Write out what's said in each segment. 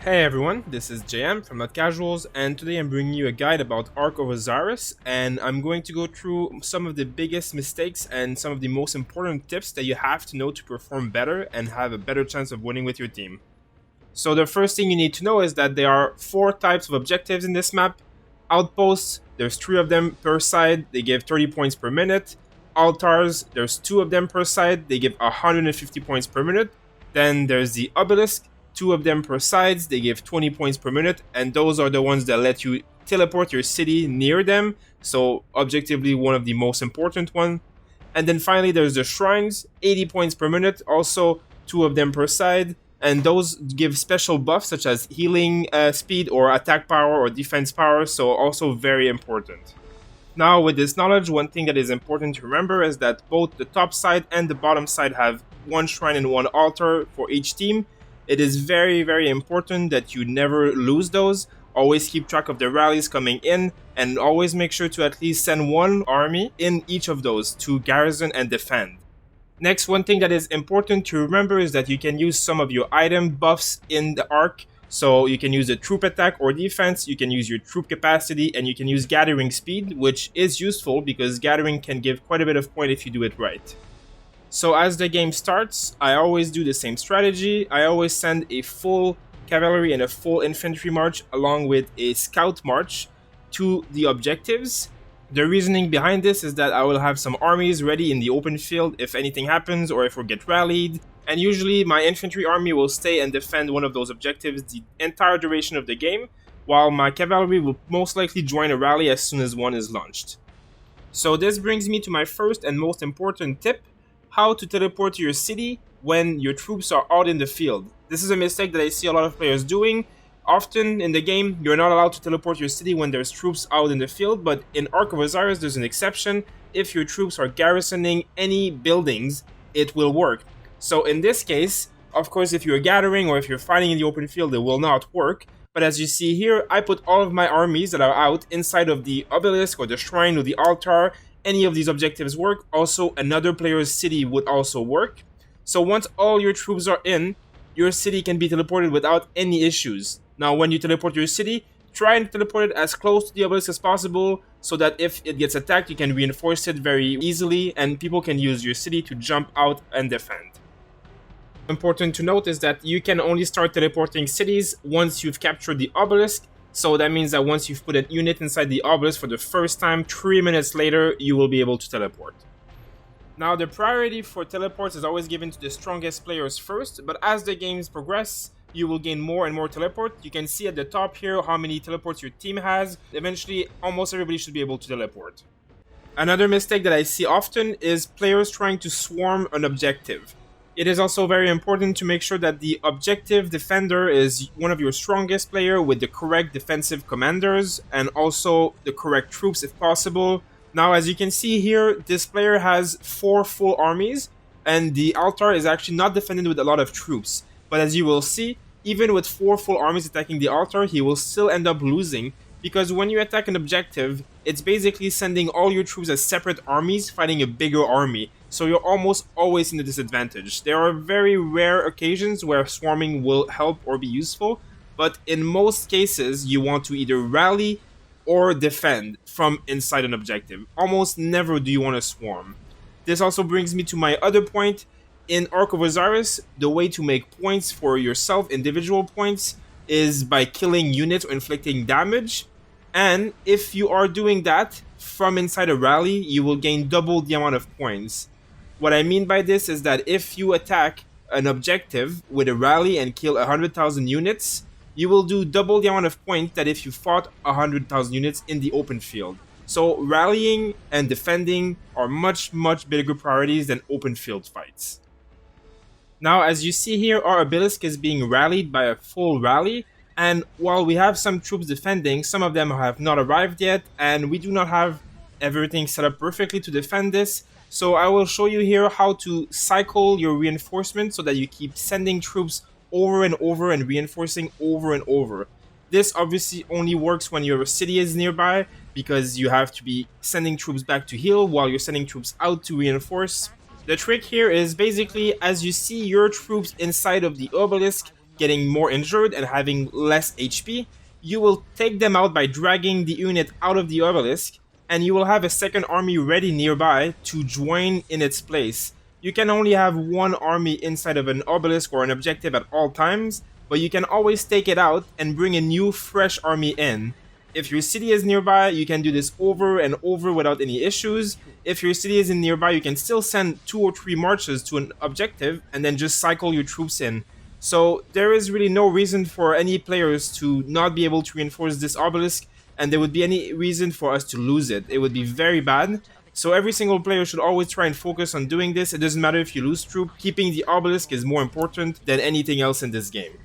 Hey everyone, this is JM from Not Casuals, and today I'm bringing you a guide about ARK of Osiris, and I'm going to go through some of the biggest mistakes and some of the most important tips that you have to know to perform better and have a better chance of winning with your team. So the first thing you need to know is that there are 4 types of objectives in this map. Outposts, there's 3 of them per side, they give 30 points per minute. Altars, there's 2 of them per side, they give 150 points per minute. Then there's the Obelisk, 2 of them per sides, they give 20 points per minute, and those are the ones that let you teleport your city near them, so objectively one of the most important one. And then finally there's the Shrines, 80 points per minute, also 2 of them per side, and those give special buffs such as healing speed or attack power or defense power, so also very important. Now with this knowledge, one thing that is important to remember is that both the top side and the bottom side have 1 shrine and 1 altar for each team. It is very important that you never lose those. Always keep track of the rallies coming in, and always make sure to at least send 1 army in each of those to garrison and defend. Next, one thing that is important to remember is that you can use some of your item buffs in the ARK. So you can use a troop attack or defense, you can use your troop capacity, and you can use gathering speed, which is useful because gathering can give quite a bit of point if you do it right. So as the game starts, I always do the same strategy. I always send a full cavalry and a full infantry march along with a scout march to the objectives. The reasoning behind this is that I will have some armies ready in the open field if anything happens or if we get rallied. And usually my infantry army will stay and defend one of those objectives the entire duration of the game, while my cavalry will most likely join a rally as soon as one is launched. So this brings me to my first and most important tip: how to teleport to your city when your troops are out in the field. This is a mistake that I see a lot of players doing. Often in the game, you're not allowed to teleport your city when there's troops out in the field, but in ARK of Osiris there's an exception. If your troops are garrisoning any buildings, it will work. So in this case, of course, if you're gathering or if you're fighting in the open field, it will not work. But as you see here, I put all of my armies that are out inside of the obelisk or the shrine or the altar. Any of these objectives work. Also, another player's city would also work. So once all your troops are in, your city can be teleported without any issues. Now, when you teleport your city, try and teleport it as close to the obelisk as possible so that if it gets attacked, you can reinforce it very easily and people can use your city to jump out and defend. Important to note is that you can only start teleporting cities once you've captured the obelisk. So that means that once you've put a unit inside the obelisk for the first time, 3 minutes later, you will be able to teleport. Now, the priority for teleports is always given to the strongest players first, but as the games progress, you will gain more and more teleport. You can see at the top here how many teleports your team has. Eventually, almost everybody should be able to teleport. Another mistake that I see often is players trying to swarm an objective. It is also very important to make sure that the objective defender is one of your strongest players with the correct defensive commanders and also the correct troops if possible. Now, as you can see here, this player has 4 full armies and the altar is actually not defended with a lot of troops. But as you will see, even with 4 full armies attacking the altar, he will still end up losing because when you attack an objective, it's basically sending all your troops as separate armies fighting a bigger army. So you're almost always in a disadvantage. There are very rare occasions where swarming will help or be useful, but in most cases you want to either rally or defend from inside an objective. Almost never do you want to swarm. This also brings me to my other point. In ARK of Osiris, the way to make points for yourself, individual points, is by killing units or inflicting damage. And if you are doing that from inside a rally, you will gain double the amount of points. What I mean by this is that if you attack an objective with a rally and kill 100,000 units, you will do double the amount of points that if you fought 100,000 units in the open field. So rallying and defending are much bigger priorities than open field fights. Now, as you see here, our obelisk is being rallied by a full rally. And while we have some troops defending, some of them have not arrived yet, and we do not have everything set up perfectly to defend this. So I will show you here how to cycle your reinforcements so that you keep sending troops over and over and reinforcing over and over. This obviously only works when your city is nearby because you have to be sending troops back to heal while you're sending troops out to reinforce. The trick here is basically as you see your troops inside of the obelisk, getting more injured and having less HP, you will take them out by dragging the unit out of the obelisk, and you will have a second army ready nearby to join in its place. You can only have one army inside of an obelisk or an objective at all times, but you can always take it out and bring a new fresh army in. If your city is nearby, you can do this over and over without any issues. If your city isn't nearby, you can still send 2 or 3 marches to an objective and then just cycle your troops in. So there is really no reason for any players to not be able to reinforce this obelisk, and there would be any reason for us to lose it. It would be very bad. So every single player should always try and focus on doing this. It doesn't matter if you lose troop, keeping the obelisk is more important than anything else in this game.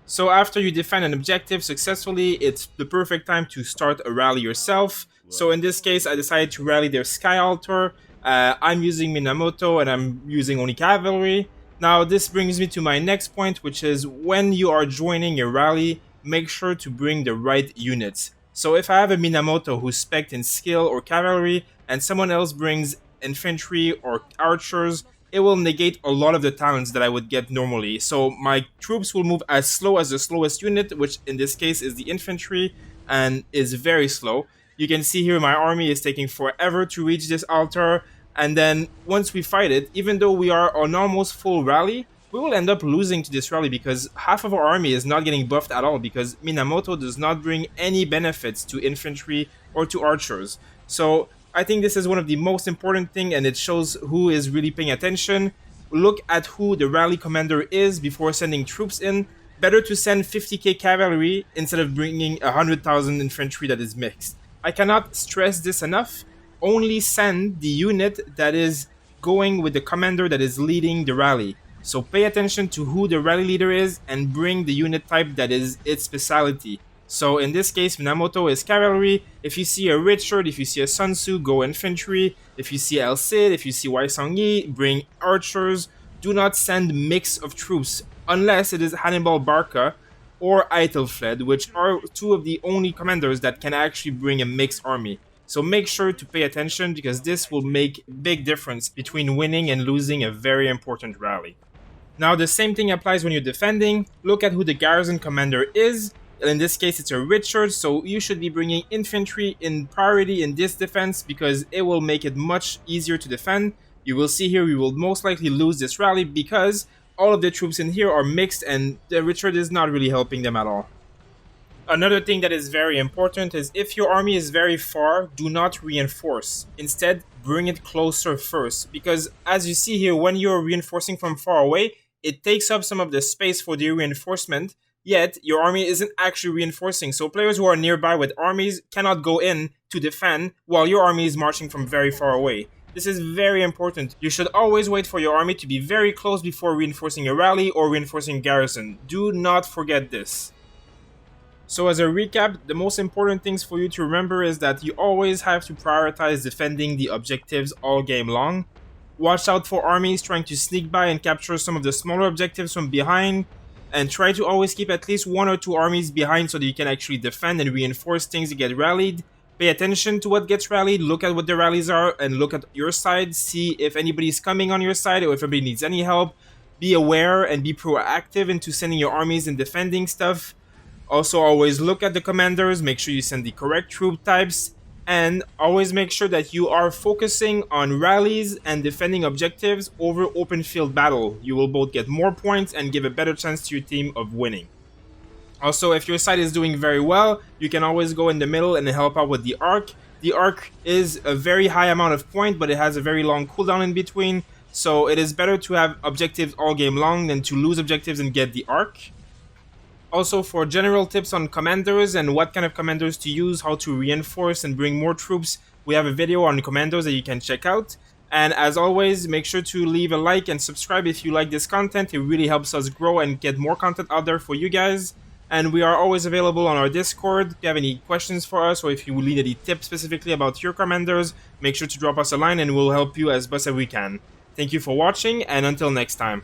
So after you defend an objective successfully, it's the perfect time to start a rally yourself. So in this case, I decided to rally their Sky Altar. I'm using Minamoto and I'm using only cavalry. Now this brings me to my next point, which is when you are joining a rally, make sure to bring the right units. So if I have a Minamoto who's spec'd in skill or cavalry, and someone else brings infantry or archers, it will negate a lot of the talents that I would get normally. So my troops will move as slow as the slowest unit, which in this case is the infantry, and is very slow. You can see here my army is taking forever to reach this altar, and then once we fight it, even though we are on almost full rally, we will end up losing to this rally because half of our army is not getting buffed at all because Minamoto does not bring any benefits to infantry or to archers. So I think this is one of the most important things, and it shows who is really paying attention. Look at who the rally commander is before sending troops in. Better to send 50k cavalry instead of bringing 100,000 infantry that is mixed. I cannot stress this enough. Only send the unit that is going with the commander that is leading the rally. So pay attention to who the rally leader is and bring the unit type that is its specialty. So in this case, Minamoto is cavalry. If you see a Richard, if you see a Sun Tzu, go infantry. If you see El Cid, if you see Wai Sangyi, bring archers. Do not send mix of troops unless it is Hannibal Barca or Aethelflaed, which are two of the only commanders that can actually bring a mixed army. So make sure to pay attention because this will make big difference between winning and losing a very important rally. Now the same thing applies when you're defending. Look at who the garrison commander is. In this case, it's a Richard, so you should be bringing infantry in priority in this defense because it will make it much easier to defend. You will see here we will most likely lose this rally because all of the troops in here are mixed and the Richard is not really helping them at all. Another thing that is very important is if your army is very far, do not reinforce. Instead, bring it closer first because as you see here, when you're reinforcing from far away, it takes up some of the space for the reinforcement. Yet, your army isn't actually reinforcing, so players who are nearby with armies cannot go in to defend while your army is marching from very far away. This is very important. You should always wait for your army to be very close before reinforcing a rally or reinforcing a garrison. Do not forget this. So as a recap, the most important things for you to remember is that you always have to prioritize defending the objectives all game long. Watch out for armies trying to sneak by and capture some of the smaller objectives from behind. And try to always keep at least 1 or 2 armies behind so that you can actually defend and reinforce things that get rallied. Pay attention to what gets rallied, look at what the rallies are, and look at your side. See if anybody's coming on your side or if anybody needs any help. Be aware and be proactive into sending your armies and defending stuff. Also, always look at the commanders, make sure you send the correct troop types. And always make sure that you are focusing on rallies and defending objectives over open field battle. You will both get more points and give a better chance to your team of winning. Also, if your side is doing very well, you can always go in the middle and help out with the ARK. The ARK is a very high amount of point, but it has a very long cooldown in between. So it is better to have objectives all game long than to lose objectives and get the ARK. Also, for general tips on commanders and what kind of commanders to use, how to reinforce and bring more troops, we have a video on commandos that you can check out. And as always, make sure to leave a like and subscribe if you like this content. It really helps us grow and get more content out there for you guys. And we are always available on our Discord. If you have any questions for us or if you need any tips specifically about your commanders, make sure to drop us a line and we'll help you as best as we can. Thank you for watching, and until next time.